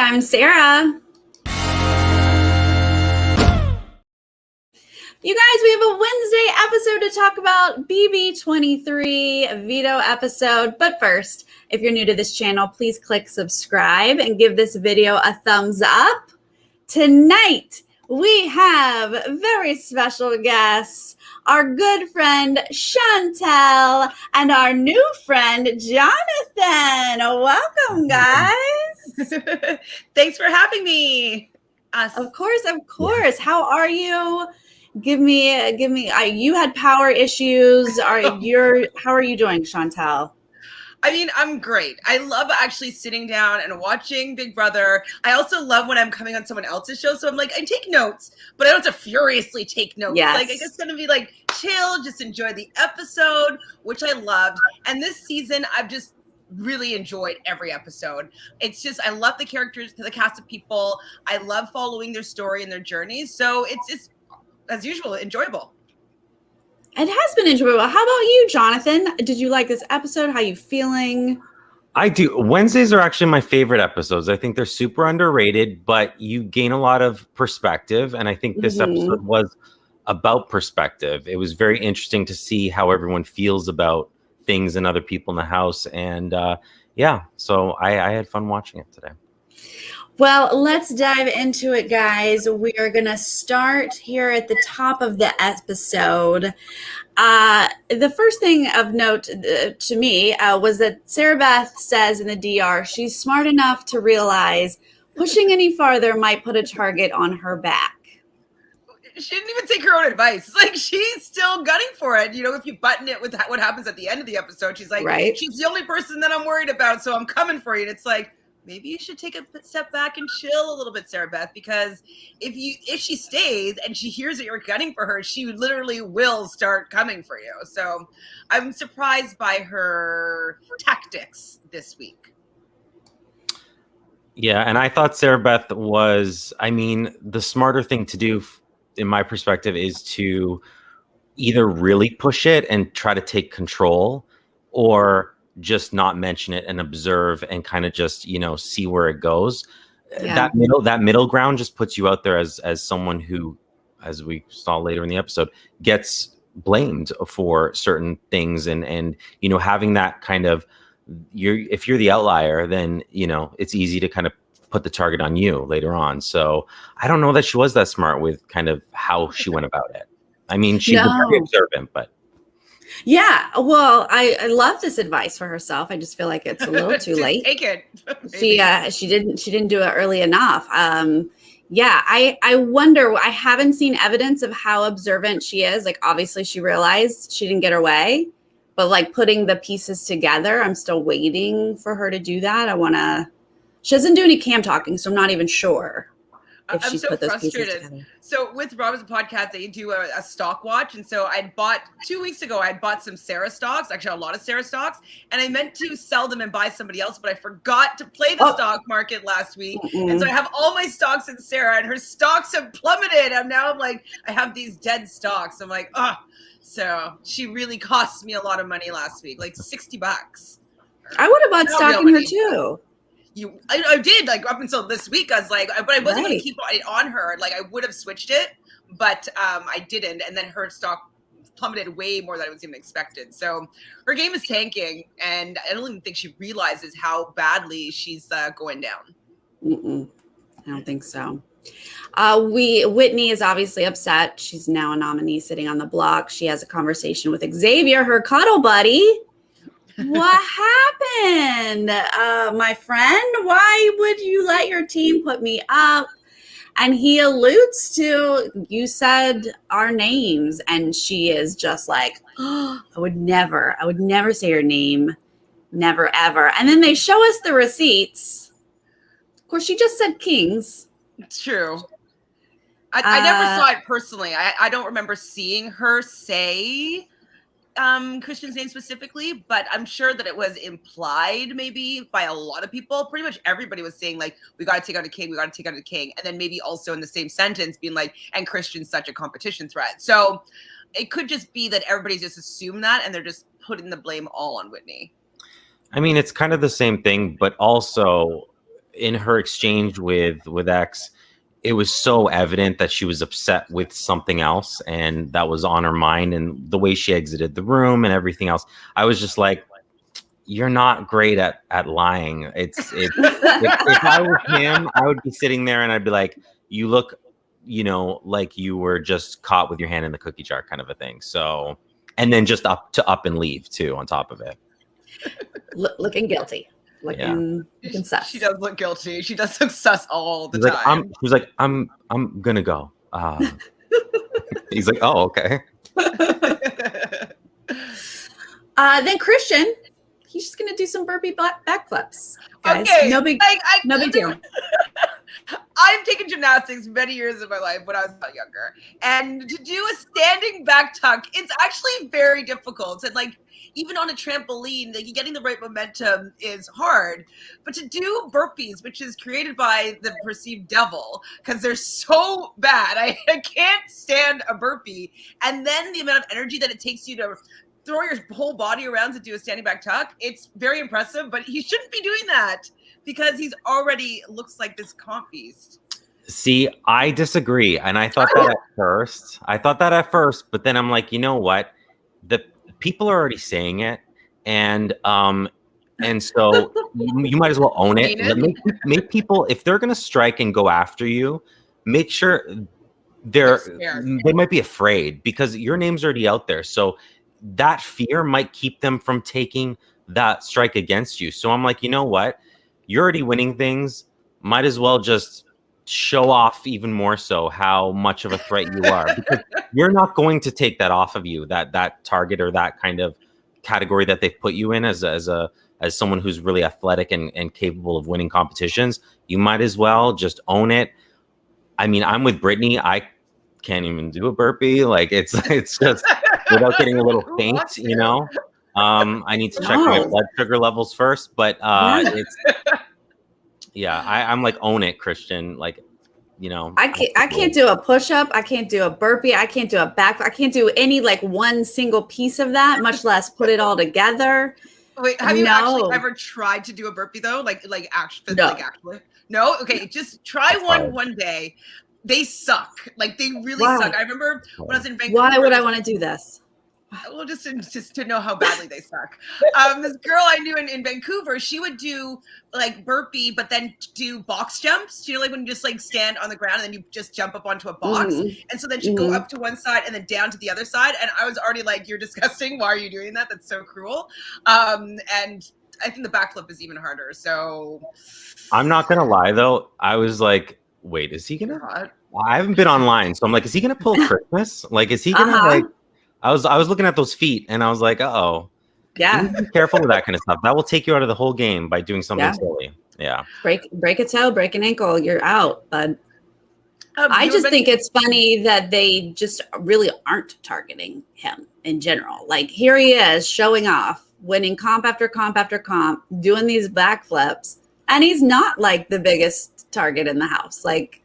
I'm Sarah. You guys, we have a Wednesday episode to talk about, BB23 veto episode. But first, if you're new to this channel, please click subscribe and give this video a thumbs up. Tonight, we have very special guests, our good friend Chantele and our new friend Jonathan. Welcome, guys. Thanks for having me. Of course. How are you? Give me. You had power issues. How are you doing, Chantele? I mean, I'm great. I love actually sitting down and watching Big Brother. I also love when I'm coming on someone else's show. So I'm like, I take notes, but I don't have to furiously take notes. Yes. Like, I just gonna be like chill, just enjoy the episode, which I loved. And this season, I've just really enjoyed every episode. It's just, I love the characters, the cast of people. I love following their story and their journeys. So it's just, as usual, enjoyable. It has been enjoyable. How about you, Jonathan? Did you like this episode? How are you feeling? I do. Wednesdays are actually my favorite episodes. I think they're super underrated, but you gain a lot of perspective. And I think this episode was about perspective. It was very interesting to see how everyone feels about things and other people in the house. And so I had fun watching it today. Well, let's dive into it, guys. We are going to start here at the top of the episode. The first thing of note to me was that Sarah Beth says in the DR, she's smart enough to realize pushing any farther might put a target on her back. She didn't even take her own advice. Like, she's still gunning for it. You know, if you button it with what happens at the end of the episode, she's like, right? She's the only person that I'm worried about, so I'm coming for you. And it's like, maybe you should take a step back and chill a little bit, Sarah Beth, because if she stays and she hears that you're gunning for her, she literally will start coming for you. So I'm surprised by her tactics this week. Yeah, and I thought Sarah Beth was, the smarter thing to do, in my perspective, is to either really push it and try to take control, or just not mention it and observe and kind of just, see where it goes. Yeah. That middle ground just puts you out there as someone who, as we saw later in the episode, gets blamed for certain things. And having that kind of, if you're the outlier, then, it's easy to kind of put the target on you later on. So I don't know that she was that smart with kind of how she went about it. I mean, she's very observant, but. Yeah, well, I love this advice for herself. I just feel like it's a little too late. Take it. She didn't do it early enough. I wonder. I haven't seen evidence of how observant she is. Like, obviously, she realized she didn't get her way, but like putting the pieces together, I'm still waiting for her to do that. She doesn't do any cam talking, so I'm not even sure. I'm so frustrated. So with Robin's podcast, they do a stock watch. And so 2 weeks ago, I bought some Sarah stocks, actually a lot of Sarah stocks. And I meant to sell them and buy somebody else, but I forgot to play the stock market last week. And so I have all my stocks in Sarah, and her stocks have plummeted. I'm like, I have these dead stocks. I'm like, oh. So she really cost me a lot of money last week, like $60. I would have bought stock in her too. I did, like, up until this week. I was like, but I wasn't going to keep it on her. Like, I would have switched it, but I didn't. And then her stock plummeted way more than I was even expected. So her game is tanking, and I don't even think she realizes how badly she's going down. I don't think so. Whitney is obviously upset. She's now a nominee sitting on the block. She has a conversation with Xavier, her cuddle buddy. What happened, my friend? Why would you let your team put me up? And he alludes to, you said our names, and she is just like, oh, I would never say your name, never ever. And then they show us the receipts. Of course, she just said Kings. It's true. I never saw it personally. I don't remember seeing her say Christian's name specifically, but I'm sure that it was implied maybe by a lot of people. Pretty much everybody was saying, like, we got to take out a king, we got to take out a king. And then maybe also in the same sentence being like, and Christian's such a competition threat. So it could just be that everybody's just assumed that, and they're just putting the blame all on Whitney. I mean, it's kind of the same thing, but also in her exchange with X, it was so evident that she was upset with something else, and that was on her mind, and the way she exited the room and everything else. I was just like, you're not great at lying. If I was him, I would be sitting there and I'd be like, you look, like you were just caught with your hand in the cookie jar kind of a thing. So, and then just up and leave too on top of it. Looking guilty. Looking sus. She does look guilty. She does look sus all the time. He was like, I'm gonna go. He's like, oh, okay. Then Christian, he's just gonna do some burpee backflips. Guys. Okay, no big deal. I've taken gymnastics many years of my life when I was younger, and to do a standing back tuck, it's actually very difficult. And like, even on a trampoline, like, getting the right momentum is hard. But to do burpees, which is created by the perceived devil, because they're so bad, I can't stand a burpee. And then the amount of energy that it takes you to throw your whole body around to do a standing back tuck, it's very impressive. But he shouldn't be doing that because he's already looks like this comp beast. See, I disagree. And I thought that at first, but then I'm like, you know what? The people are already saying it. And so you might as well own it. Make people, if they're going to strike and go after you, make sure they might be afraid because your name's already out there. So that fear might keep them from taking that strike against you. So I'm like, you know what? You're already winning things. Might as well just show off even more so how much of a threat you are, because you're not going to take that off of you, that target or that kind of category that they've put you in as someone who's really athletic and capable of winning competitions. You might as well just own it. I mean, I'm with Brittany. I can't even do a burpee. Like it's just without getting a little faint, I need to check my blood sugar levels first, but I'm like, own it, Christian. Like, I can't do a push-up. I can't do a burpee. I can't do a back. I can't do any like one single piece of that, much less put it all together. Wait, have you actually ever tried to do a burpee though? Like actually? No? Okay, just try one day. They suck. Like they really suck. I remember when I was in Vancouver. Why would I want to do this? Well, just to know how badly they suck. This girl I knew in Vancouver, she would do like burpee, but then do box jumps. Like when you just like stand on the ground and then you just jump up onto a box. Mm-hmm. And so then she'd go up to one side and then down to the other side. And I was already like, you're disgusting. Why are you doing that? That's so cruel. And I think the backflip is even harder. So I'm not going to lie though. I was like, wait, is he going to? I haven't been online. So I'm like, is he going to pull Christmas? Like, is he going to like? I was looking at those feet and I was like, uh-oh. Yeah. Be careful with that kind of stuff. That will take you out of the whole game by doing something silly. Yeah. Break a toe, break an ankle, you're out, bud. I just think it's funny that they just really aren't targeting him in general. Like here he is showing off, winning comp after comp after comp, doing these backflips, and he's not like the biggest target in the house. Like,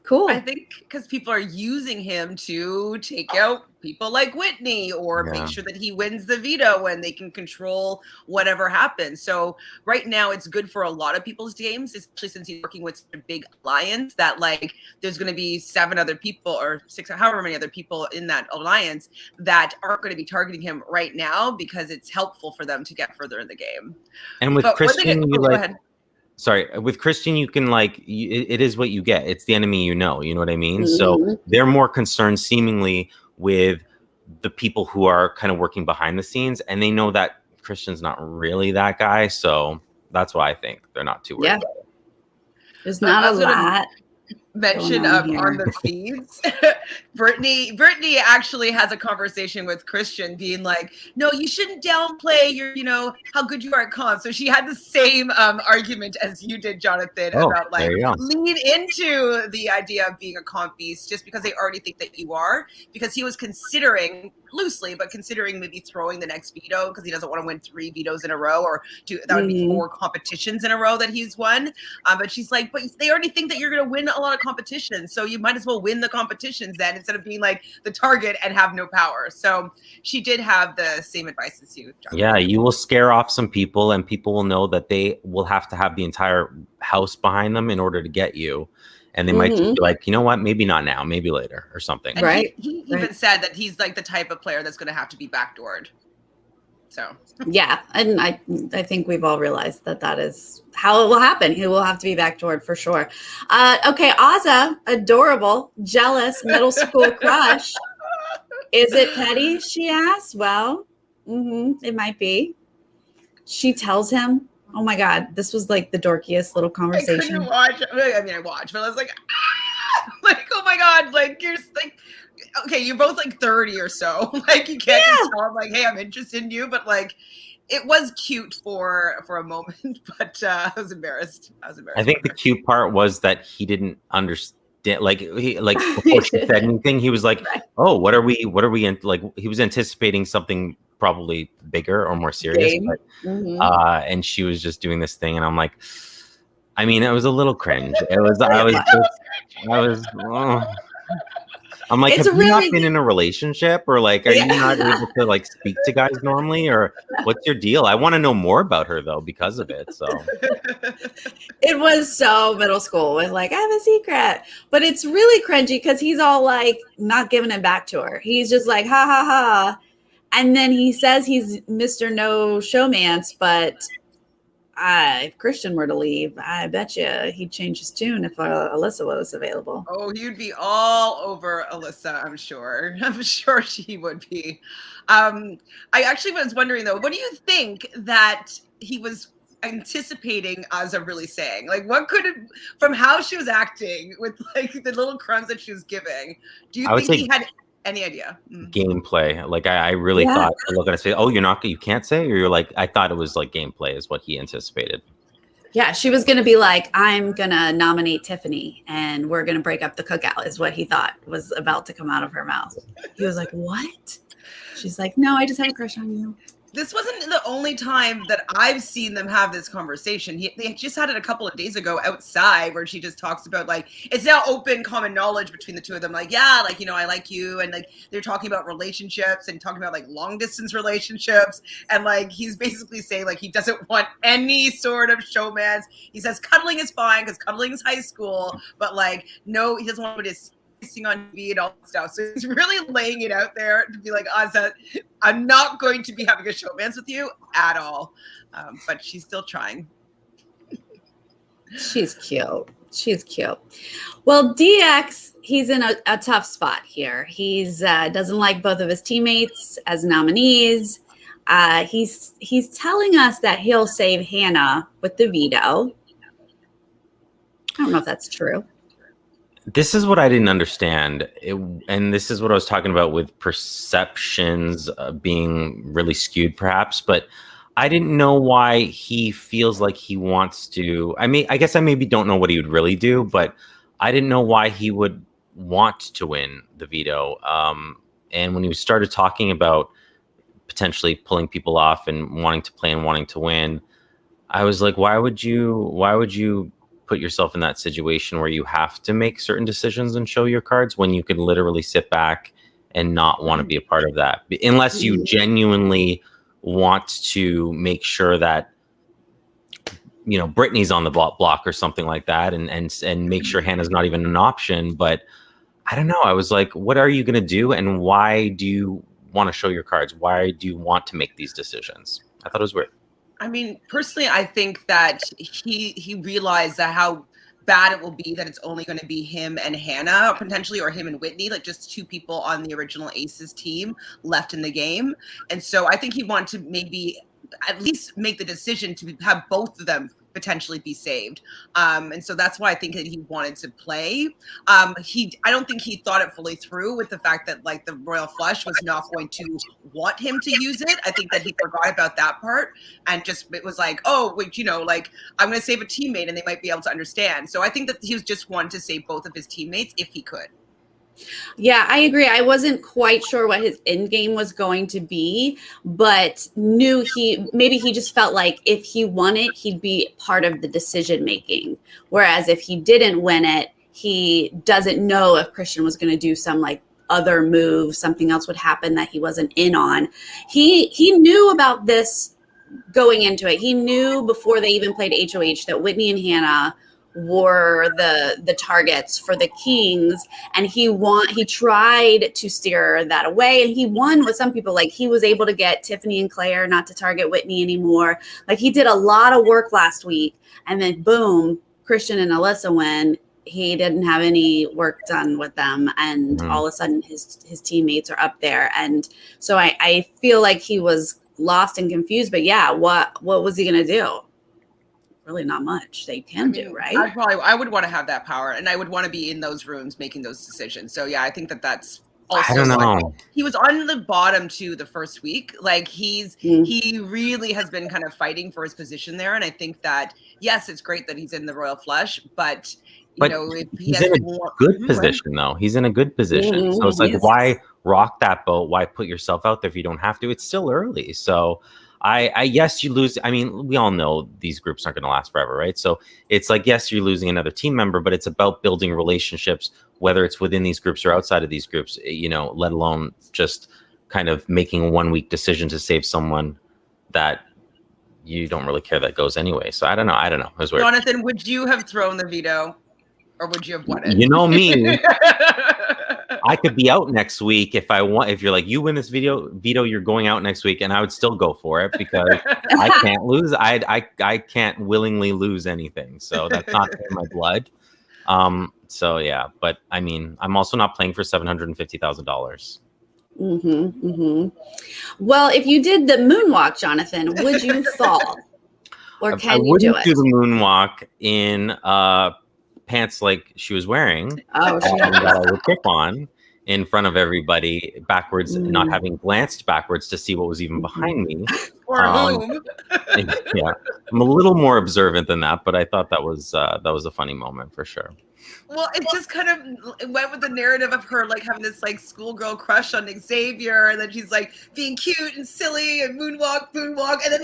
cool. I think because people are using him to take out people like Whitney or make sure that he wins the veto when they can control whatever happens. So right now it's good for a lot of people's games, especially since he's working with a big alliance that like there's going to be 7 other people or 6 or however many other people in that alliance that aren't going to be targeting him right now because it's helpful for them to get further in the game. And with Christian, with Christian, you can it is what you get. It's the enemy, you know what I mean? Mm-hmm. So they're more concerned seemingly with the people who are kind of working behind the scenes, and they know that Christian's not really that guy. So that's why I think they're not too worried about it. There's not a lot. Mention on the feeds. Brittany actually has a conversation with Christian being like, no, you shouldn't downplay your, how good you are at comp. So she had the same argument as you did, Jonathan, about like lean into the idea of being a comp beast just because they already think that you are, because he was considering loosely, but considering maybe throwing the next veto because he doesn't want to win 3 vetoes in a row, or that would be 4 competitions in a row that he's won. But she's like, but they already think that you're going to win a lot of competitions, so you might as well win the competitions then, instead of being like the target and have no power. So she did have the same advice as you, Jonathan. Yeah, you will scare off some people, and people will know that they will have to have the entire house behind them in order to get you. And they might just be like, you know what, maybe not now, maybe later or something. And he even said that he's like the type of player that's going to have to be backdoored. So yeah, and I think we've all realized that is how it will happen. He will have to be backdoored for sure. Okay, Azza, adorable, jealous middle school crush. Is it petty? She asks. Well, it might be. She tells him, oh my God, this was like the dorkiest little conversation. I couldn't watch. I mean, I watched, but I was like, like, oh my God, like you're like, okay, you're both like 30 or so. Like you can't just tell him like, hey, I'm interested in you. But like, it was cute for a moment, but I was embarrassed. I think the cute part was that he didn't understand. Like before she said anything, he was like, "Oh, what are we in?" Like he was anticipating something probably bigger or more serious. But, and she was just doing this thing, and I'm like, I mean, it was a little cringe. It was. I was. I'm like, have you not been in a relationship, or like, are you not able to like speak to guys normally, or what's your deal? I want to know more about her though because of it. So it was so middle school with like, I have a secret, but it's really cringy because he's all like not giving it back to her. He's just like, ha ha ha, and then he says he's Mr. No Showmance, but if Christian were to leave, I bet you he'd change his tune if Alyssa was available. Oh, he'd be all over Alyssa, I'm sure. I'm sure she would be. I actually was wondering, though, what do you think that he was anticipating Azza really saying? Like, what could it, from how she was acting with like the little crumbs that she was giving, do you think he had any idea? Gameplay. Like I really thought, look at us say, oh, you can't say, or you're like, I thought it was like gameplay is what he anticipated. Yeah, she was going to be like, I'm going to nominate Tiffany and we're going to break up the cookout is what he thought was about to come out of her mouth. He was like, what? She's like, no, I just had a crush on you. This wasn't the only time that I've seen them have this conversation. They just had it a couple of days ago outside where she just talks about like, it's now open common knowledge between the two of them. Like, yeah, like, you know, I like you. And like, they're talking about relationships and talking about like long distance relationships. And like, he's basically saying like, he doesn't want any sort of showmance. He says cuddling is fine because cuddling is high school, but like, no, he doesn't want to on TV and all that stuff. So he's really laying it out there to be like, Azza, I'm not going to be having a showmance with you at all. But she's still trying. She's cute. She's cute. Well, DX, he's in a tough spot here. He's doesn't like both of his teammates as nominees. He's telling us that he'll save Hannah with the veto. I don't know if that's true. This is what I didn't understand. And this is what I was talking about with perceptions being really skewed, perhaps. But I didn't know why he feels like he wants to. I guess I maybe don't know what he would really do, but I didn't know why he would want to win the veto. And when he started talking about potentially pulling people off and wanting to play and wanting to win, I was like, why would you put yourself in that situation where you have to make certain decisions and show your cards when you could literally sit back and not want to be a part of that, unless you genuinely want to make sure that, you know, Brittany's on the block or something like that, and make sure Hannah's not even an option. But I don't know. I was like, what are you going to do? And why do you want to show your cards? Why do you want to make these decisions? I thought it was weird. I mean, personally, I think that he realized that how bad it will be that it's only going to be him and Hannah potentially, or him and Whitney, like just 2 people on the original Aces team left in the game. And so I think he wanted to maybe at least make the decision to have both of them potentially be saved. And so that's why I think that he wanted to play. I don't think he thought it fully through with the fact that like the Royal Flush was not going to want him to use it. I think that he forgot about that part and just, it was like, oh, wait, you know, like I'm going to save a teammate and they might be able to understand. So I think that he was just wanting to save both of his teammates if he could. Yeah, I agree. I wasn't quite sure what his end game was going to be, but knew he just felt like if he won it, he'd be part of the decision making. Whereas if he didn't win it, he doesn't know if Christian was going to do some like other move, something else would happen that he wasn't in on. He knew about this going into it. He knew before they even played HOH that Whitney and Hannah were the targets for the Kings, and he tried to steer that away, and he won with some people. Like he was able to get Tiffany and Claire not to target Whitney anymore. Like he did a lot of work last week, and then boom, Christian and Alyssa win. He didn't have any work done with them, and all of a sudden his teammates are up there. And so I feel like he was lost and confused. But yeah, what was he gonna do? Really not much they can do, right? I would want to have that power, and I would want to be in those rooms making those decisions. So yeah, I think that's also, I don't know. He was on the bottom too the first week. Like he really has been kind of fighting for his position there, and I think that yes, it's great that he's in the royal flush, but you know, if he's in a good position though. He's in a good position. So it's like, why rock that boat? Why put yourself out there if you don't have to? It's still early. So yes, you lose. I mean, we all know these groups aren't going to last forever, right? So it's like, yes, you're losing another team member, but it's about building relationships, whether it's within these groups or outside of these groups, you know, let alone just kind of making a 1 week decision to save someone that you don't really care that goes anyway. So I don't know. It was weird. Jonathan, would you have thrown the veto, or would you have won it? You know me. I could be out next week if I want. If you're like, you win this veto, you're going out next week, and I would still go for it because I can't lose. I can't willingly lose anything, so that's not in my blood. So yeah, but I mean, I'm also not playing for $750,000. Well, if you did the moonwalk, Jonathan, would you fall, or can you do it? I wouldn't do the moonwalk in pants like she was wearing. Oh, that I would trip on in front of everybody backwards, not having glanced backwards to see what was even behind me. Or whom. Yeah, I'm a little more observant than that, but I thought that was a funny moment for sure. Well, it just kind of went with the narrative of her like having this like schoolgirl crush on Xavier, and then she's like being cute and silly and moonwalk, and then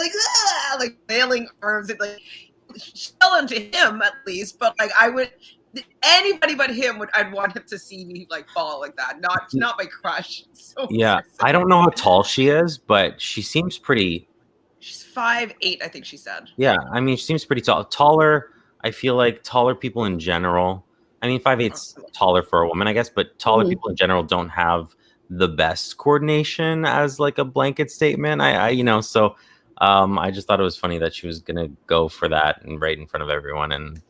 like flailing arms and like shell to him at least, but like anybody but him I'd want him to see me like fall like that, not my crush. So yeah, I don't know how tall she is, but she seems pretty. She's 5'8", I think she said. Yeah, I mean, she seems pretty tall. Taller, I feel like taller people in general. I mean, 5'8's taller for a woman, I guess, but taller people in general don't have the best coordination as like a blanket statement. So I just thought it was funny that she was gonna go for that and right in front of everyone and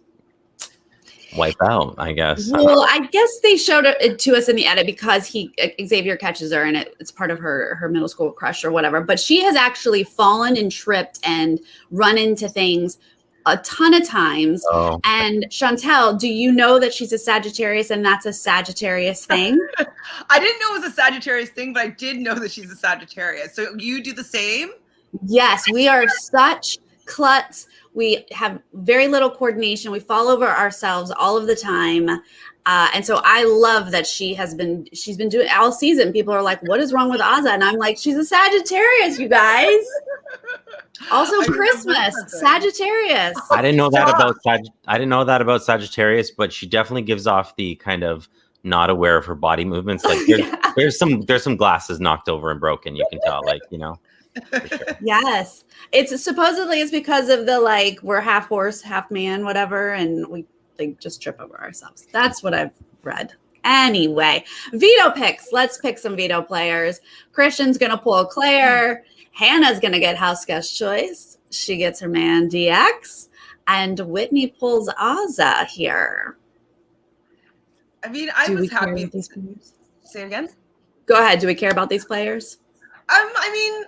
wipe out, I guess. Well, I guess they showed it to us in the edit because Xavier catches her and it's part of her middle school crush or whatever. But she has actually fallen and tripped and run into things a ton of times. Oh. And Chantele, do you know that she's a Sagittarius and that's a Sagittarius thing? I didn't know it was a Sagittarius thing, but I did know that she's a Sagittarius. So you do the same? Yes, we are such klutz. We have very little coordination. We fall over ourselves all of the time. And so I love that she's been doing all season. People are like, what is wrong with Azah? And I'm like, she's a Sagittarius, you guys. Also Christmas, Sagittarius. I didn't know that about Sagittarius, but she definitely gives off the kind of not aware of her body movements. Like there's some glasses knocked over and broken. You can tell, like, you know. Sure. Yes, it's supposedly it's because of the like we're half horse, half man, whatever, and we just trip over ourselves. That's what I've read. Anyway, veto picks. Let's pick some veto players. Christian's gonna pull Claire. Hannah's gonna get house guest choice. She gets her man DX, and Whitney pulls Azah here. I mean, I was happy. These players? Say it again. Go ahead. Do we care about these players? I mean,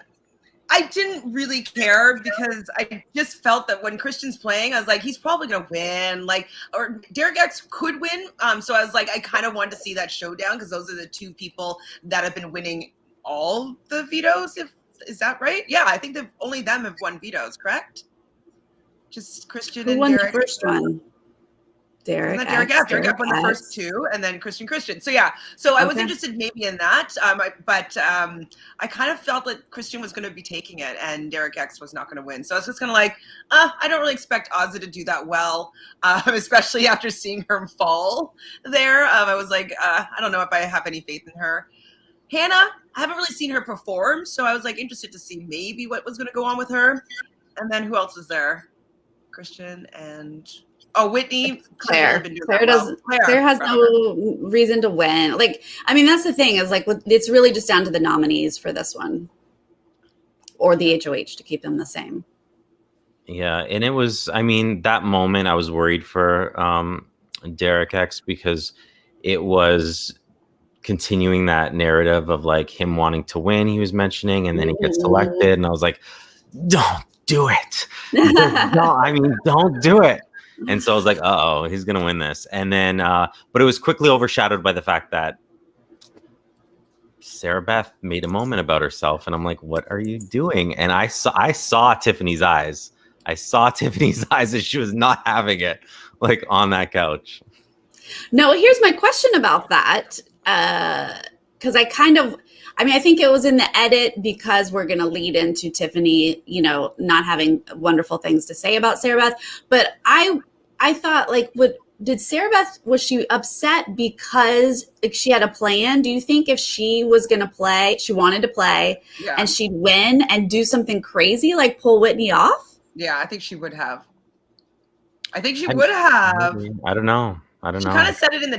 I didn't really care because I just felt that when Christian's playing, I was like, he's probably going to win. Like, or Derek X could win. So I was like, I kind of wanted to see that showdown because those are the two people that have been winning all the vetoes. Is that right? Yeah, I think only them have won vetoes, correct? Just Christian and won Derek. The first one? Derek Isn't that Derek F? Derek F won the first two, and then Christian. So yeah, so I was interested maybe in that, but I kind of felt that Christian was going to be taking it, and Derek X was not going to win. So I was just kind of like, I don't really expect Ozzy to do that well, especially after seeing her fall there. I was like, I don't know if I have any faith in her. Hannah, I haven't really seen her perform, so I was like interested to see maybe what was going to go on with her. And then who else was there? Christian and Whitney. Claire. Claire has no reason to win. Like, I mean, that's the thing is like, it's really just down to the nominees for this one, or the HOH to keep them the same. Yeah, and it was. I mean, that moment I was worried for Derek X because it was continuing that narrative of like him wanting to win. He was mentioning, and then he gets selected, and I was like, don't do it. Don't do it. And so I was like, uh-oh, he's going to win this. And then, but it was quickly overshadowed by the fact that Sarah Beth made a moment about herself. And I'm like, what are you doing? And I saw Tiffany's eyes. I saw Tiffany's eyes as she was not having it, like on that couch. No, here's my question about that. Because I think it was in the edit because we're going to lead into Tiffany, not having wonderful things to say about Sarah Beth. But I thought, like, did Sarah Beth, was she upset because she had a plan? Do you think if she was going to play, she wanted to play, and she'd win and do something crazy, like pull Whitney off? Yeah, I think she would have. I don't know. She kind of said it in the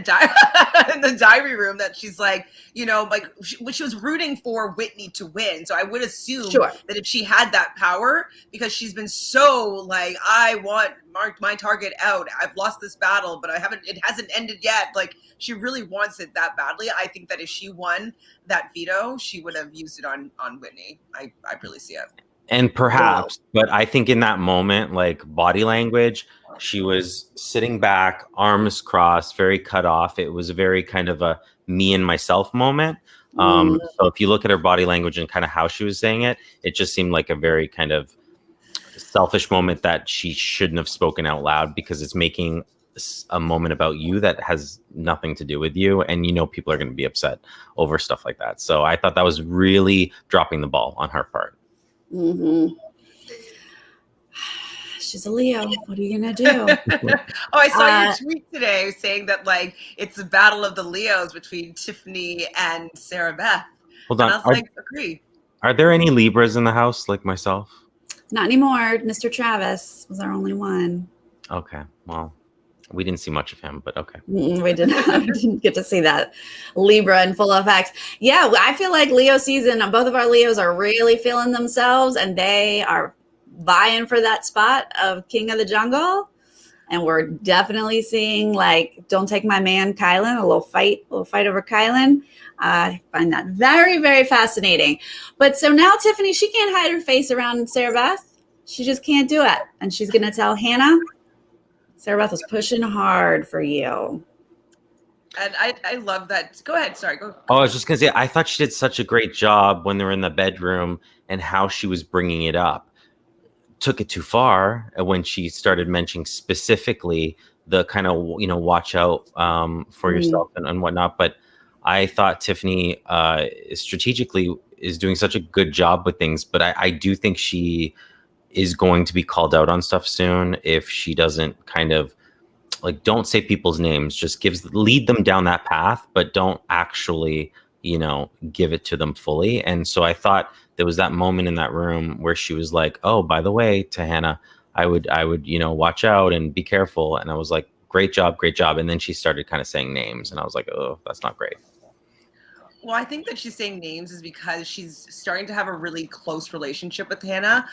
diary room that she's like, she was rooting for Whitney to win. So I would assume that if she had that power, because she's been so like, I want my target out. I've lost this battle, but it hasn't ended yet. Like, she really wants it that badly. I think that if she won that veto, she would have used it on Whitney. I really see it. And perhaps, but I think in that moment, like body language, she was sitting back, arms crossed, very cut off. It was a very kind of a me and myself moment. So if you look at her body language and kind of how she was saying it, it just seemed like a very kind of selfish moment that she shouldn't have spoken out loud, because it's making a moment about you that has nothing to do with you. And people are going to be upset over stuff like that. So I thought that was really dropping the ball on her part. Mm-hmm. She's a Leo. What are you gonna do? I saw your tweet today saying that like it's a battle of the Leos between Tiffany and Sarah Beth. Hold on. And I was agree. Are there any Libras in the house like myself? Not anymore. Mr. Travis was our only one. Okay. Well, we didn't see much of him, but okay. We didn't get to see that Libra in full effect. Yeah, I feel like Leo season, both of our Leos are really feeling themselves, and they are vying for that spot of King of the Jungle. And we're definitely seeing like, don't take my man Kylan, a little fight over Kylan. I find that very, very fascinating. But so now Tiffany, she can't hide her face around Sarah Beth. She just can't do it. And she's going to tell Hannah, Sarah Beth was pushing hard for you. And I love that. Go ahead. Sorry. Go. Oh, I was just going to say, I thought she did such a great job when they were in the bedroom and how she was bringing it up. Took it too far when she started mentioning specifically the kind of, watch out for yourself and whatnot. But I thought Tiffany strategically is doing such a good job with things. But I do think she is going to be called out on stuff soon if she doesn't kind of like, don't say people's names, just lead them down that path, but don't actually, give it to them fully. And so I thought there was that moment in that room where she was like, oh, by the way, to Hannah, I would, watch out and be careful. And I was like, great job. And then she started kind of saying names and I was like, oh, that's not great. Well, I think that she's saying names is because she's starting to have a really close relationship with Hannah.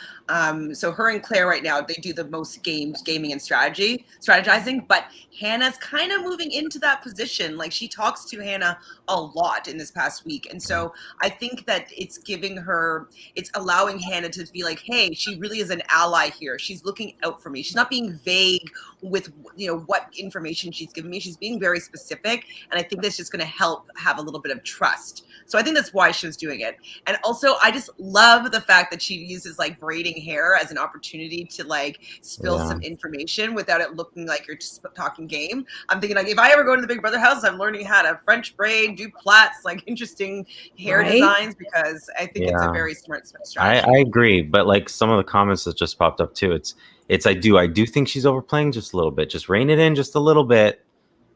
So her and Claire right now, they do the most gaming and strategizing, but Hannah's kind of moving into that position. Like, she talks to Hannah a lot in this past week. And so I think that it's allowing Hannah to be like, hey, she really is an ally here. She's looking out for me. She's not being vague with, what information she's giving me. She's being very specific. And I think that's just going to help have a little bit of trust. trust. So I think that's why she was doing it. And also, I just love the fact that she uses like braiding hair as an opportunity to like spill some information without it looking like you're just talking game. I'm thinking like, if I ever go to the Big Brother house, I'm learning how to French braid, do plaits, like interesting hair designs, because I think it's a very smart strategy. I agree, but like some of the comments that just popped up too, it's I do think she's overplaying just a little bit. Just rein it in just a little bit,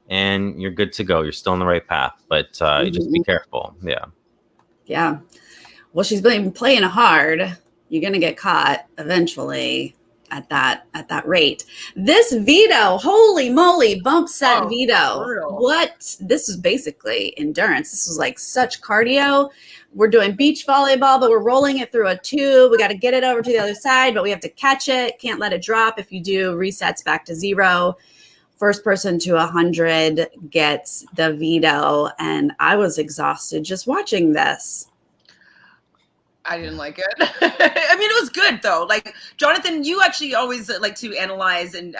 and you're good to go. You're still on the right path, but just be careful. Yeah. Well, she's been playing hard. You're gonna get caught eventually at that rate. This veto, holy moly, bump set veto. Brutal. What? This is basically endurance. This was like such cardio. We're doing beach volleyball, but we're rolling it through a tube. We got to get it over to the other side, but we have to catch it. Can't let it drop. If you do, resets back to 0. First person to 100 gets the veto. And I was exhausted just watching this. I didn't like it. I mean, it was good though. Like, Jonathan, you actually always like to analyze and,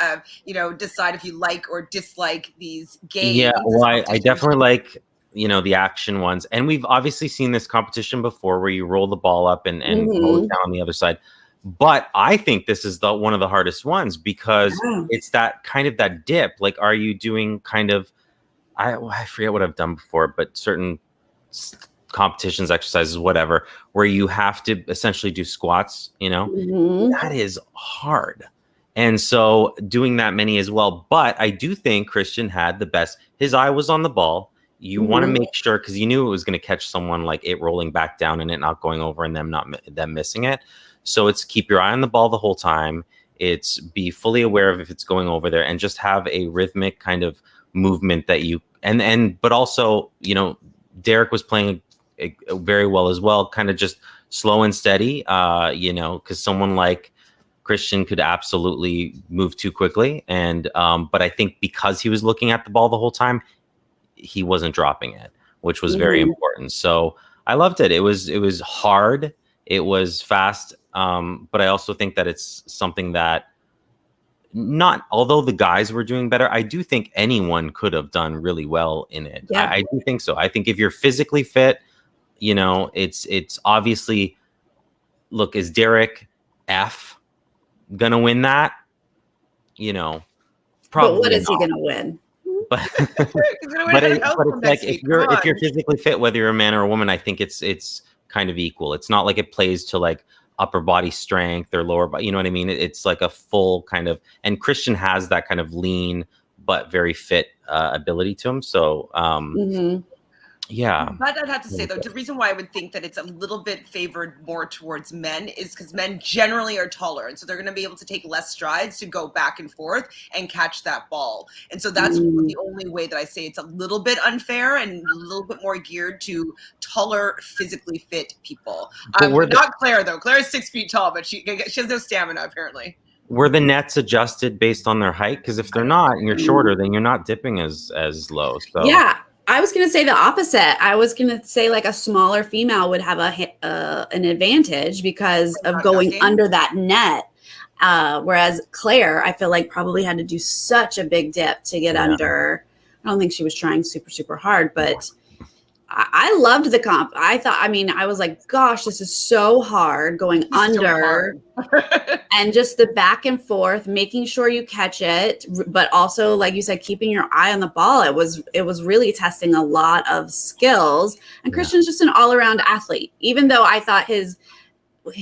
decide if you like or dislike these games. Yeah, well, I definitely like, the action ones. And we've obviously seen this competition before where you roll the ball up and roll it down on the other side. But I think this is one of the hardest ones because it's that kind of that dip. Like, are you doing kind of, I forget what I've done before, but certain competitions, exercises, whatever, where you have to essentially do squats, that is hard. And so doing that many as well. But I do think Christian had the best. His eye was on the ball. You want to make sure, because you knew it was going to catch someone, like it rolling back down and it not going over and them missing it. So it's keep your eye on the ball the whole time. It's be fully aware of if it's going over there and just have a rhythmic kind of movement that you but also, Derek was playing very well as well, kind of just slow and steady, because someone like Christian could absolutely move too quickly. And but I think because he was looking at the ball the whole time, he wasn't dropping it, which was very important. So I loved it. It was hard. It was fast. But I also think that it's something that although the guys were doing better, I do think anyone could have done really well in it. Yeah. I do think so. I think if you're physically fit, it's obviously, look, is Derek F gonna win that? Probably. But what is he gonna win? But it's like if you're physically fit, whether you're a man or a woman, I think it's kind of equal. It's not like it plays to like upper body strength or lower body, you know what I mean? It's like a full kind of, and Christian has that kind of lean but very fit ability to him. So yeah. But I'd have to say, though, the reason why I would think that it's a little bit favored more towards men is because men generally are taller. And so they're going to be able to take less strides to go back and forth and catch that ball. And so that's the only way that I say it's a little bit unfair and a little bit more geared to taller, physically fit people. Not Claire, though. Claire is 6 feet tall, but she has no stamina, apparently. Were the nets adjusted based on their height? Because if they're not and you're shorter, then you're not dipping as low. So yeah. I was going to say the opposite. I was going to say like a smaller female would have an advantage because of going under that net. Whereas Claire, I feel like probably had to do such a big dip to get under. I don't think she was trying super, super hard, but I loved the comp. I was like, gosh, this is so hard going under and just the back and forth, making sure you catch it. But also, like you said, keeping your eye on the ball. It was really testing a lot of skills. And Christian's just an all around athlete, even though I thought his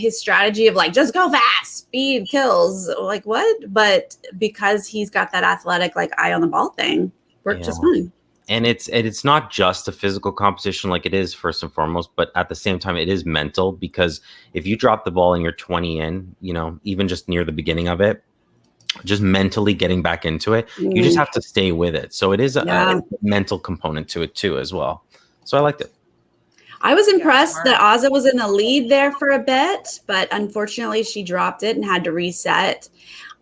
strategy of like, just go fast, speed kills, like what? But because he's got that athletic, like eye on the ball thing, worked just fine. And it's not just a physical competition like it is first and foremost, but at the same time, it is mental, because if you drop the ball and you're 20 in, even just near the beginning of it, just mentally getting back into it, you just have to stay with it. So it is a mental component to it too, as well. So I liked it. I was impressed that Azah was in the lead there for a bit, but unfortunately she dropped it and had to reset.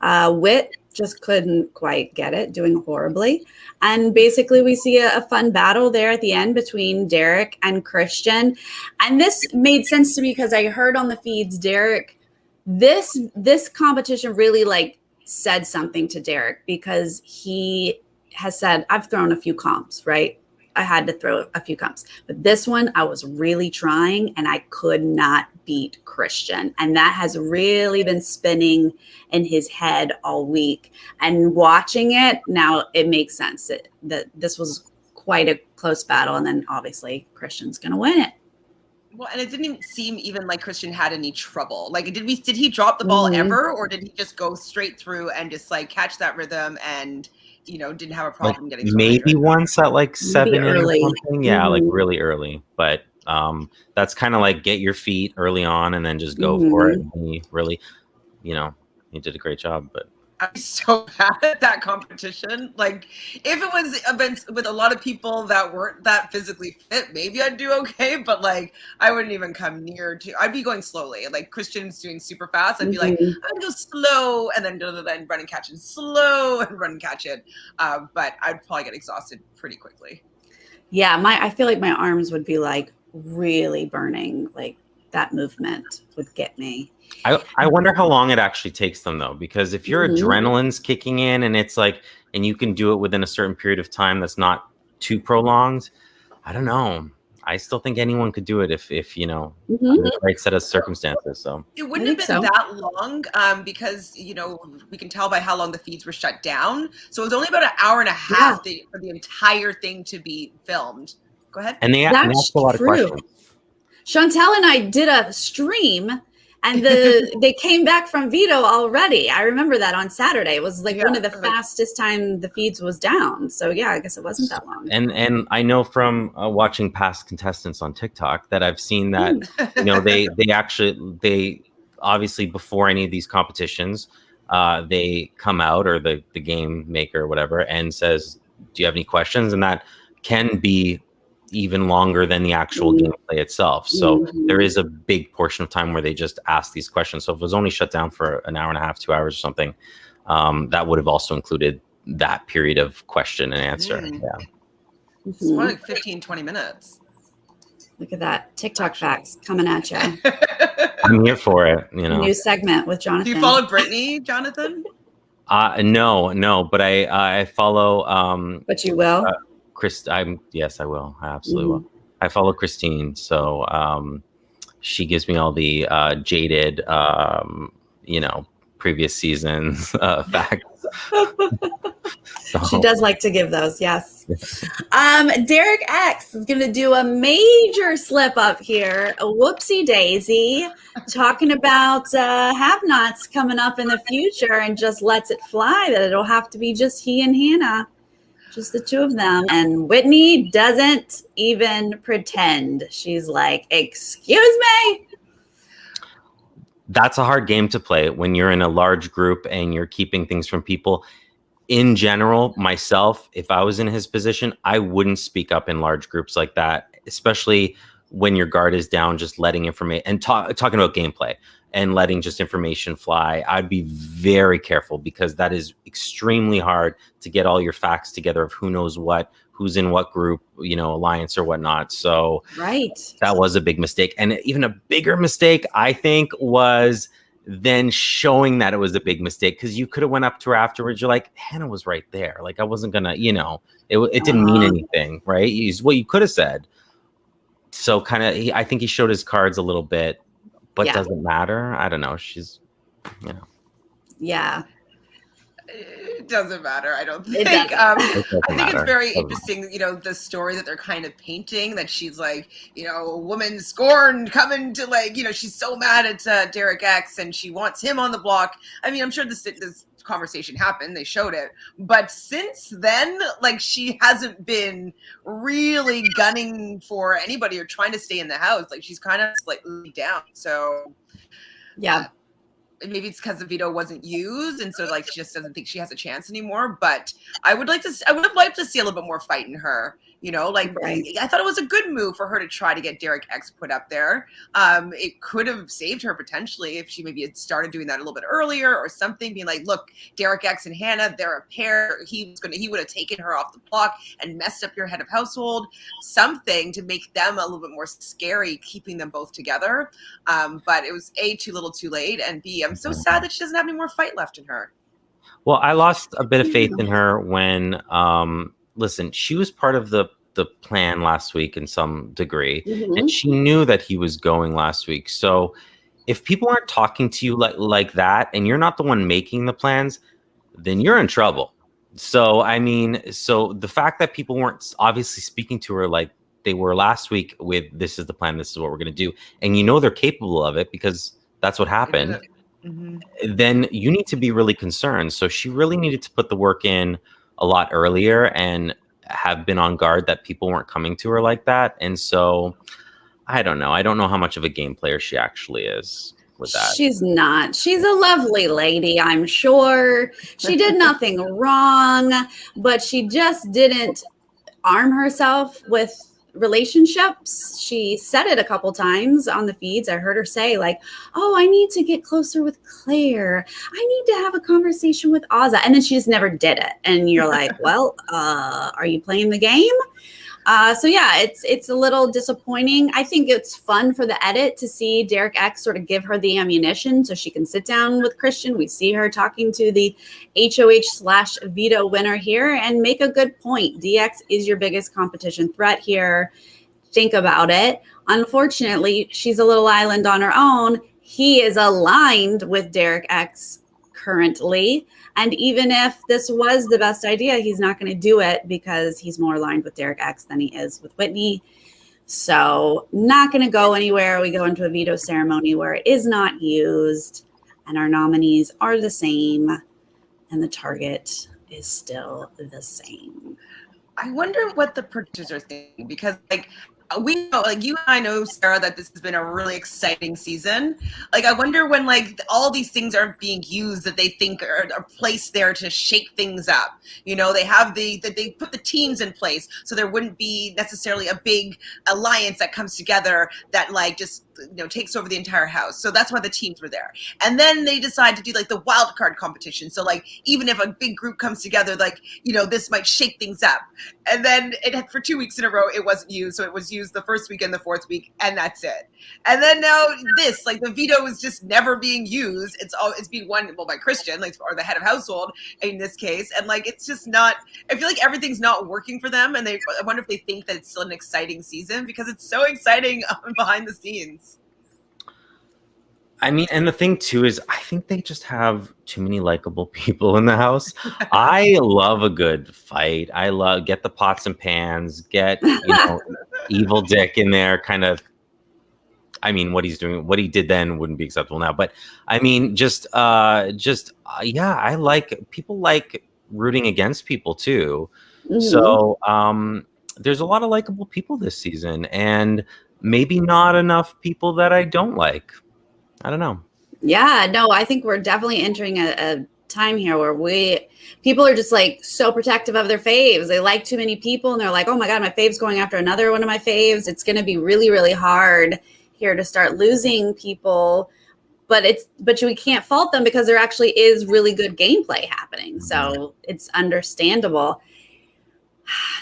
Wit just couldn't quite get it, doing horribly. And basically we see a fun battle there at the end between Derek and Christian. And this made sense to me because I heard on the feeds, Derek, this competition really like said something to Derek, because he has said, I've thrown a few comps, right? I had to throw a few comps. But this one, I was really trying, and I could not beat Christian. And that has really been spinning in his head all week. And watching it, now it makes sense that this was quite a close battle. And then obviously Christian's going to win it. Well, and it didn't even seem even like Christian had any trouble. Like, did he drop the ball ever, or did he just go straight through and just like catch that rhythm and, you know, didn't have a problem getting to maybe once at like 7 early. or something? Yeah, like really early. But that's kind of like get your feet early on and then just go for it. And he really, you know, he did a great job. But I'm so bad at that competition. Like, if it was events with a lot of people that weren't that physically fit, maybe I'd do okay. But like, I wouldn't even come near to. I'd be going slowly. Like Christian's doing super fast. I'd be like, I'm gonna go slow, and then run and catch it, slow and run and catch it. But I'd probably get exhausted pretty quickly. Yeah, I feel like my arms would be like really burning. Like that movement would get me. I wonder how long it actually takes them though, because if your adrenaline's kicking in and it's like, and you can do it within a certain period of time that's not too prolonged, I don't know. I still think anyone could do it if you know, the right set of circumstances. So it wouldn't have been that long because, you know, we can tell by how long the feeds were shut down. So it was only about an hour and a half for the entire thing to be filmed. Go ahead. And they asked a lot of questions. Chantele and I did a stream, and they came back from veto already. I remember that on Saturday. It was like one of the fastest time the feeds was down. So yeah, I guess it wasn't that long. And I know from watching past contestants on TikTok that I've seen that you know they obviously before any of these competitions they come out, or the game maker or whatever, and says, do you have any questions? And that can be even longer than the actual gameplay itself. So there is a big portion of time where they just ask these questions. So if it was only shut down for an hour and a half, 2 hours or something, that would have also included that period of question and answer. Yeah. It's more like 15, 20 minutes. Look at that. TikTok facts coming at you. I'm here for it. You know, new segment with Jonathan. Do you follow Brittany, Jonathan? No, but I follow. But you will. Yes, I will. I absolutely will. I follow Christine, so she gives me all the jaded, you know, previous seasons facts. She does like to give those, yes. Derek X is going to do a major slip up here, a whoopsie daisy, talking about have-nots coming up in the future, and just lets it fly that it'll have to be just he and Hannah. Just the two of them. And Whitney doesn't even pretend. She's like, excuse me. That's a hard game to play when you're in a large group and you're keeping things from people. In general, myself, if I was in his position, I wouldn't speak up in large groups like that, especially when your guard is down, just letting information and talking about gameplay and letting just information fly. I'd be very careful, because that is extremely hard to get all your facts together of who knows what, who's in what group, you know, alliance or whatnot. So that was a big mistake. And even a bigger mistake, I think, was then showing that it was a big mistake, because you could have went up to her afterwards. You're like, Hannah was right there. Like, I wasn't gonna, you know, it didn't mean anything, right? What you could have said. So kind of, I think he showed his cards a little bit, but doesn't matter. I don't know. She's, you know. Yeah. It doesn't matter. I don't think. I think it's very interesting, you know, the story that they're kind of painting, that she's like, you know, a woman scorned coming to, like, you know, she's so mad at Derek X and she wants him on the block. I mean, I'm sure this conversation happened. They showed it. But since then, like, she hasn't been really gunning for anybody or trying to stay in the house. Like, she's kind of slightly down. So, yeah. Maybe it's because the veto wasn't used, and so like she just doesn't think she has a chance anymore. But I would have liked to see a little bit more fight in her. You know, like I thought it was a good move for her to try to get Derek X put up there. It could have saved her potentially if she maybe had started doing that a little bit earlier or something, being like, look, Derek X and Hannah, they're a pair. He would have taken her off the block and messed up your head of household. Something to make them a little bit more scary, keeping them both together. But it was A, too little too late, and B, I'm so sad that she doesn't have any more fight left in her. Well, I lost a bit of faith in her when listen, she was part of the the plan last week in some degree, Mm-hmm. and she knew that he was going last week. So if people aren't talking to you like that, and you're not the one making the plans, then you're in trouble. So I mean, so the fact that people weren't obviously speaking to her like they were last week with this is the plan, this is what we're going to do, and you know they're capable of it because that's what happened. Mm-hmm. Then you need to be really concerned. So she really needed to put the work in a lot earlier and have been on guard that people weren't coming to her like that. And so I don't know. I don't know how much of a game player she actually is with that. She's not. She's a lovely lady, I'm sure. She did nothing wrong, but she just didn't arm herself with relationships. She said it a couple times on the feeds. I heard her say like, oh, I need to get closer with Claire. I need to have a conversation with Azza. And then she just never did it. And you're like, well, are you playing the game? So yeah, it's a little disappointing. I think it's fun for the edit to see Derek X sort of give her the ammunition so she can sit down with Christian. We see her talking to the HOH/veto winner here and make a good point. DX is your biggest competition threat here. Think about it. Unfortunately, she's a little island on her own. He is aligned with Derek X currently. And even if this was the best idea, he's not going to do it because he's more aligned with Derek X than he is with Whitney. So not going to go anywhere. We go into a veto ceremony where it is not used and our nominees are the same and the target is still the same. I wonder what the producers are thinking because like we know, like you and I know, Sarah, that this has been a really exciting season. Like, I wonder when like all these things aren't being used that they think are placed there to shake things up. You know, they have they put the teams in place so there wouldn't be necessarily a big alliance that comes together that like just takes over the entire house. So that's why the teams were there. And then they decide to do like the wild card competition. So like even if a big group comes together, like this might shake things up. And then for 2 weeks in a row it wasn't used. So it was used the first week and the fourth week, and that's it. And then now this, like the veto is just never being used. It's being won by Christian, like, or the head of household in this case. And like it's just not. I feel like everything's not working for them, and I wonder if they think that it's still an exciting season because it's so exciting behind the scenes. I mean, and the thing too is I think they just have too many likable people in the house. I love a good fight. I love get the pots and pans, get evil Dick in there kind of. I mean, what he's doing, what he did then wouldn't be acceptable now. But I mean, yeah, I like people like rooting against people too. Mm-hmm. So there's a lot of likable people this season and maybe not enough people that I don't like. I don't know. Yeah, no, I think we're definitely entering a time here where people are just like so protective of their faves. They like too many people and they're like, oh my God, my fave's going after another one of my faves. It's going to be really, really hard here to start losing people. But we can't fault them because there actually is really good gameplay happening. So it's understandable.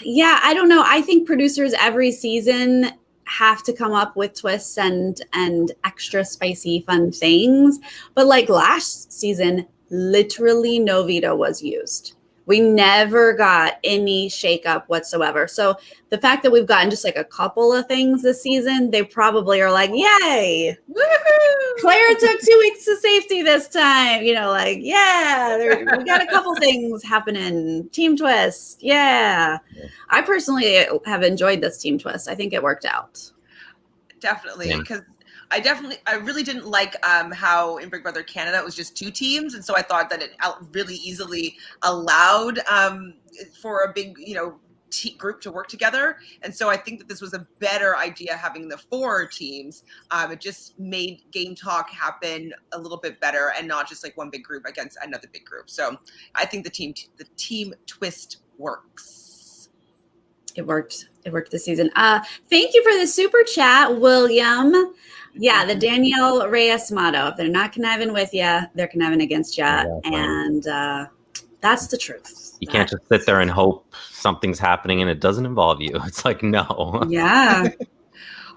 Yeah, I don't know. I think producers every season have to come up with twists and extra spicy fun things. But like last season, literally no veto was used. We never got any shakeup whatsoever. So the fact that we've gotten just like a couple of things this season, they probably are like, yay, woohoo! Claire took 2 weeks to safety this time. We got a couple things happening. Team twist. Yeah. I personally have enjoyed this team twist. I think it worked out. Definitely. Because I really didn't like how in Big Brother Canada it was just 2 teams, and so I thought that it really easily allowed for a big group to work together, and so I think that this was a better idea having the 4 teams. It just made game talk happen a little bit better, and not just like one big group against another big group. So I think the team twist works. It worked this season. Thank you for the super chat, William. Yeah, the Danielle Reyes motto. If they're not conniving with you, they're conniving against you. And that's the truth. You can't just sit there and hope something's happening and it doesn't involve you. It's like, no. Yeah.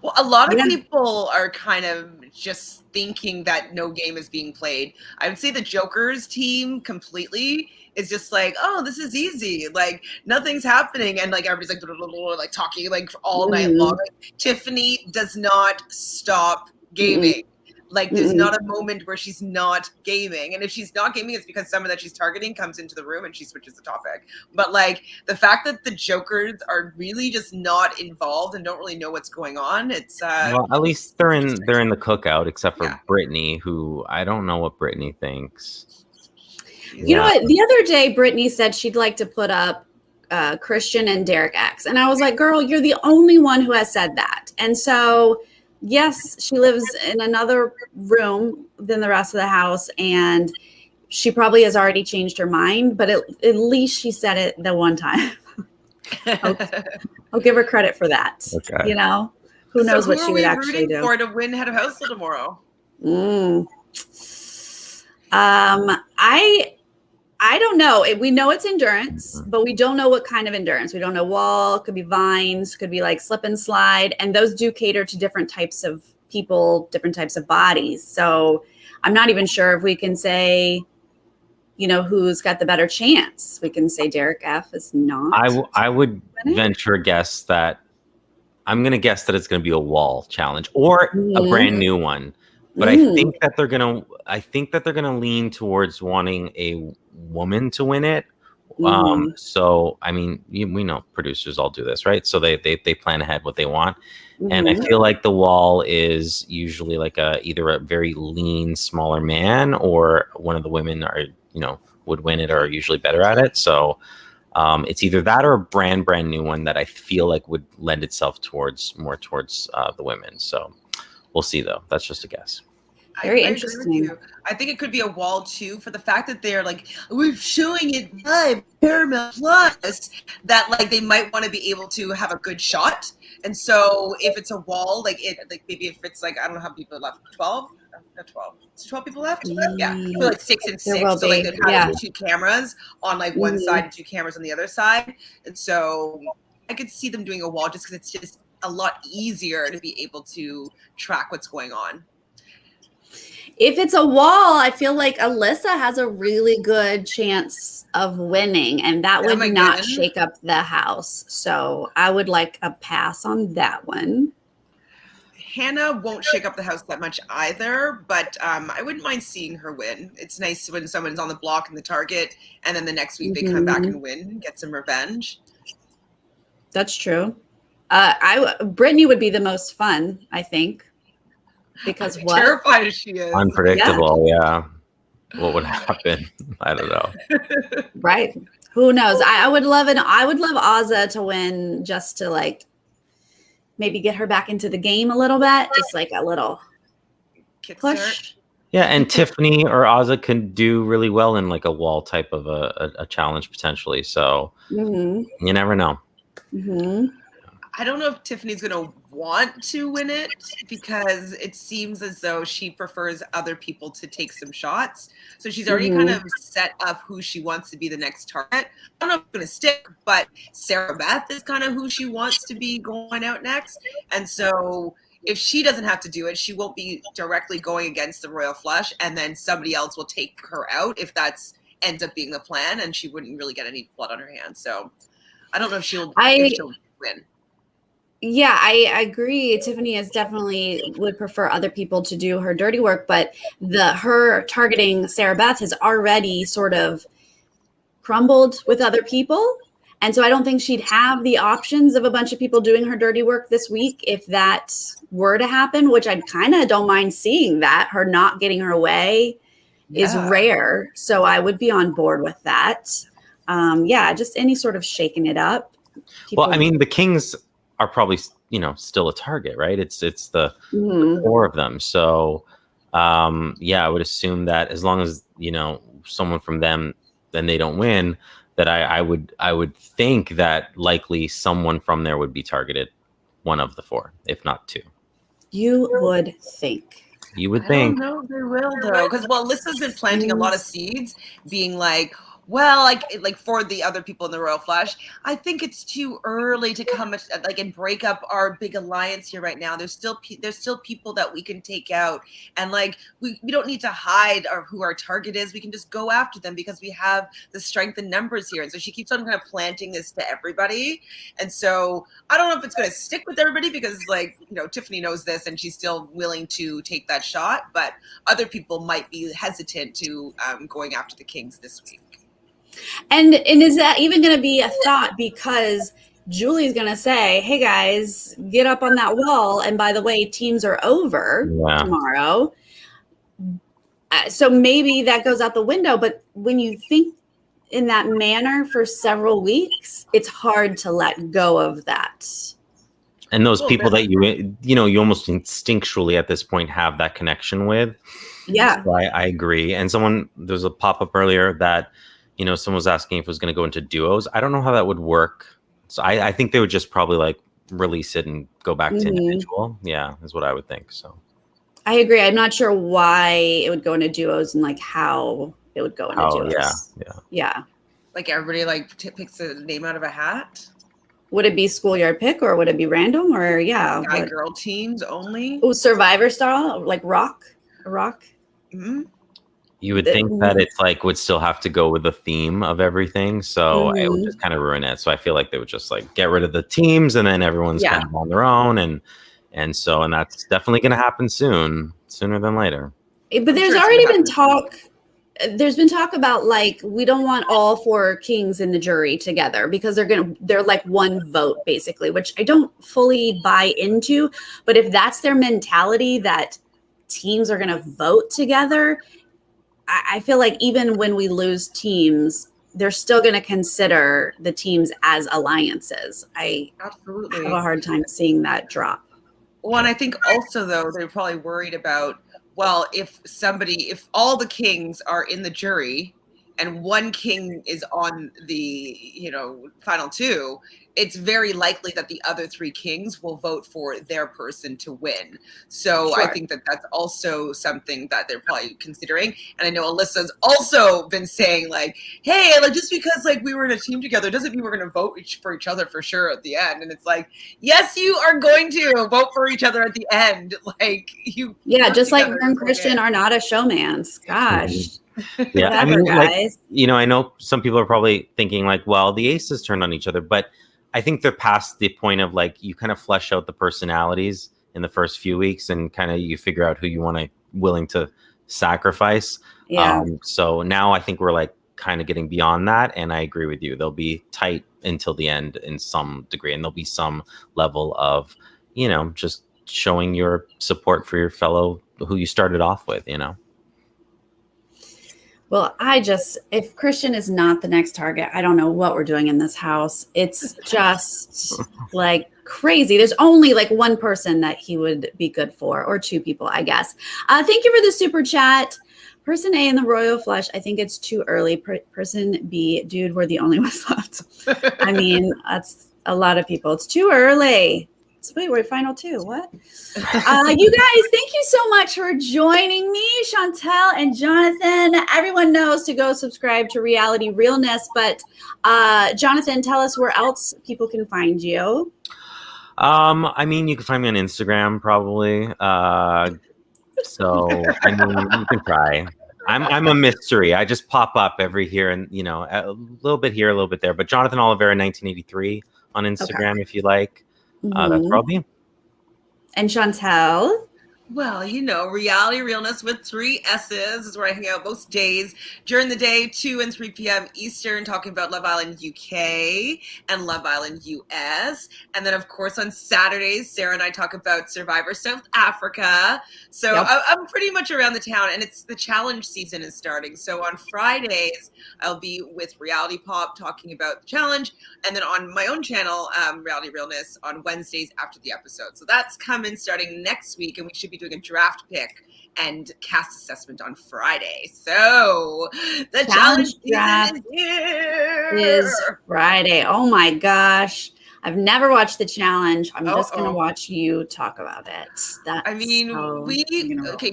Well, a lot of people are kind of just thinking that no game is being played. I would say the Joker's team completely is just like, oh, this is easy. Like nothing's happening. And like everybody's like, blah, blah, blah, like talking like all night long. Like, Tiffany does not stop gaming. Like there's not a moment where she's not gaming. And if she's not gaming, it's because someone that she's targeting comes into the room and she switches the topic. But like the fact that the Jokers are really just not involved and don't really know what's going on, it's well, at least they're in the cookout, except for Brittany, who I don't know what Brittany thinks. You know what? The other day Brittany said she'd like to put up Christian and Derek X. And I was like, girl, you're the only one who has said that. And so yes, she lives in another room than the rest of the house, and she probably has already changed her mind, but at least she said it the one time. I'll give her credit for that. Okay. You know, who knows what she would actually do. For to win head of household tomorrow? I don't know. We know it's endurance, but we don't know what kind of endurance. We don't know wall, could be vines, could be like slip and slide. And those do cater to different types of people, different types of bodies. So I'm not even sure if we can say, you know, who's got the better chance. We can say Derek F is not. I would venture a guess that I'm going to guess that it's going to be a wall challenge or a brand new one. But I think that they're gonna lean towards wanting a woman to win it. So I mean, we know producers all do this, right? So they plan ahead what they want, and I feel like the wall is usually like either a very lean, smaller man, or one of the women are would win it or are usually better at it. So it's either that or a brand new one that I feel like would lend itself more towards the women. So. We'll see, though. That's just a guess. Very interesting. I think it could be a wall, too, for the fact that they're like, we're showing it live, Paramount Plus, that like they might want to be able to have a good shot. And so if it's a wall, like maybe if it's like, I don't know how many people left, 12? Not 12. Is 12 people left? Yeah. So like 6 and 6. So like they'd have 2 cameras on like one side and 2 cameras on the other side. And so I could see them doing a wall just because it's just a lot easier to be able to track what's going on. If it's a wall, I feel like Alyssa has a really good chance of winning, and that would not shake up the house. So I would like a pass on that one. Hannah won't shake up the house that much either, but I wouldn't mind seeing her win. It's nice when someone's on the block and the target, and then the next week they come back and win and get some revenge. That's true. Brittany would be the most fun, I think, because what? Terrified as she is. Unpredictable, yeah. What would happen? I don't know. Right? Who knows? I would love Azza to win, just to like maybe get her back into the game a little bit, just like a little push. Yeah, and Tiffany or Azza can do really well in like a wall type of a challenge potentially. So you never know. I don't know if Tiffany's going to want to win it because it seems as though she prefers other people to take some shots. So she's already kind of set up who she wants to be the next target. I don't know if it's going to stick, but Sarah Beth is kind of who she wants to be going out next. And so if she doesn't have to do it, she won't be directly going against the Royal Flush, and then somebody else will take her out if that's ends up being the plan, and she wouldn't really get any blood on her hands. So I don't know if she'll win. Yeah, I agree. Tiffany is definitely would prefer other people to do her dirty work, but her targeting Sarah Beth has already sort of crumbled with other people. And so I don't think she'd have the options of a bunch of people doing her dirty work this week if that were to happen, which I kind of don't mind seeing that. Her not getting her way is rare. So I would be on board with that. Just any sort of shaking it up. Well, I mean, the Kings are probably, still a target, right? It's the 4 of them. So, I would assume that as long as, someone from them, then they don't win, that I would think that likely someone from there would be targeted, one of the 4, if not 2. You would think. You would think. I don't know if they will, though, because Alyssa's been planting a lot of seeds, being like, Well, like for the other people in the Royal Flush, I think it's too early to come like and break up our big alliance here right now. There's still people that we can take out, and like we don't need to hide who our target is. We can just go after them because we have the strength in numbers here. And so she keeps on kind of planting this to everybody, and so I don't know if it's going to stick with everybody because like Tiffany knows this and she's still willing to take that shot, but other people might be hesitant to going after the Kings this week. And is that even going to be a thought? Because Julie's going to say, hey, guys, get up on that wall. And by the way, teams are over tomorrow. So maybe that goes out the window. But when you think in that manner for several weeks, it's hard to let go of that. And those people that you almost instinctually at this point have that connection with. Yeah. So I agree. And there's a pop-up earlier that someone was asking if it was going to go into duos. I don't know how that would work. So I think they would just probably like release it and go back to individual. Yeah, is what I would think. So I agree. I'm not sure why it would go into duos and like how it would go into duos. Yeah. Like everybody picks a name out of a hat. Would it be schoolyard pick or would it be random or guy girl teams only? Oh, Survivor style, like rock. Mm-hmm. You would think that it's like would still have to go with the theme of everything, so it would just kind of ruin it. So I feel like they would just like get rid of the teams, and then everyone's kind of on their own, and that's definitely going to happen sooner than later. But there's already been talk. There's been talk about like we don't want all 4 kings in the jury together because they're like one vote basically, which I don't fully buy into. But if that's their mentality that teams are going to vote together, I feel like even when we lose teams, they're still going to consider the teams as alliances. I absolutely have a hard time seeing that drop. Well, and I think also though they're probably worried about, well, if all the kings are in the jury and one king is on the final 2, it's very likely that the other 3 kings will vote for their person to win. So I think that that's also something that they're probably considering. And I know Alyssa's also been saying like, hey, like just because like we were in a team together doesn't mean we're going to vote for each other for sure at the end. And it's like, yes, you are going to vote for each other at the end. Like just like her and Christian are not a showmans. Gosh. Yeah, Whatever, I mean, guys. like, I know some people are probably thinking like, well, the aces turned on each other, but I think they're past the point of like you kind of flesh out the personalities in the first few weeks and kind of you figure out who you willing to sacrifice. Yeah. So now I think we're like kind of getting beyond that, and I agree with you. They'll be tight until the end in some degree, and there'll be some level of just showing your support for your fellow who you started off with. Well, if Christian is not the next target, I don't know what we're doing in this house. It's just like crazy. There's only like one person that he would be good for, or 2 people, I guess. Thank you for the super chat. Person A in the Royal Flush, I think it's too early. Person B, dude, we're the only ones left. I mean, that's a lot of people. It's too early. Wait, we're final 2. What? You guys, thank you so much for joining me, Chantele and Jonathan. Everyone knows to go subscribe to Reality Realness, but Jonathan, tell us where else people can find you. I mean, you can find me on Instagram probably. So I mean, you can try. I'm a mystery. I just pop up every here and a little bit here, a little bit there. But Jonathan Oliveira 1983 on Instagram if you like. That's probably. And Chantele? Well, Reality Realness with 3 S's is where I hang out most days during the day, 2 and 3 p.m. Eastern, talking about Love Island UK and Love Island US. And then, of course, on Saturdays, Sarah and I talk about Survivor South Africa. So I'm pretty much around the town, and the challenge season is starting. So on Fridays, I'll be with Reality Pop talking about the challenge. And then on my own channel, Reality Realness, on Wednesdays after the episode. So that's coming starting next week, and we should be doing a draft pick and cast assessment on Friday. So the challenge season is here. Is Friday. Oh my gosh. I've never watched the challenge. I'm just going to watch you talk about it.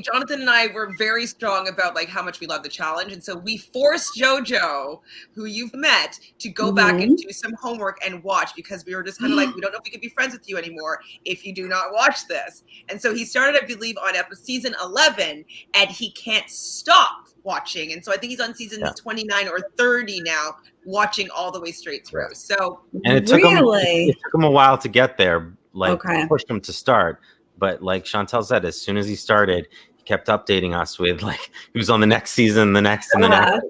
Jonathan and I were very strong about like how much we love the challenge. And so we forced JoJo, who you've met, to go back and do some homework and watch, because we were just kind of like, we don't know if we can be friends with you anymore if you do not watch this. And so he started, I believe, on season 11, and he can't stop watching. And so I think he's on season 29 or 30 now, watching all the way straight through. So, and it took him a while to get there, like pushed him to start. But like Chantele said, as soon as he started, he kept updating us with like, he was on the next season, the next and the next.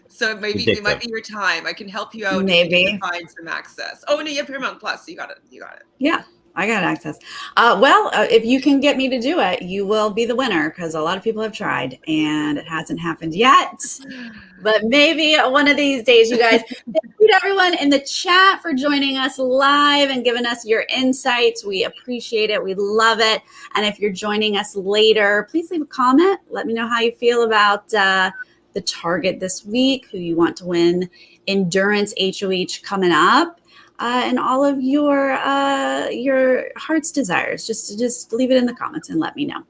So maybe it might be your time. I can help you out. Maybe find some access. Oh, no, you have Paramount Plus. So you got it. Yeah. I got access. If you can get me to do it, you will be the winner, because a lot of people have tried and it hasn't happened yet. But maybe one of these days, you guys. Thank you to everyone in the chat for joining us live and giving us your insights. We appreciate it. We love it. And if you're joining us later, please leave a comment. Let me know how you feel about the target this week, who you want to win Endurance HOH coming up. And all of your heart's desires. Just leave it in the comments and let me know.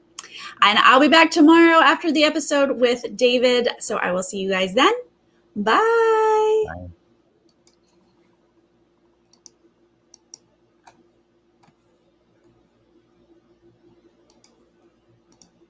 And I'll be back tomorrow after the episode with David. So I will see you guys then. Bye. Bye.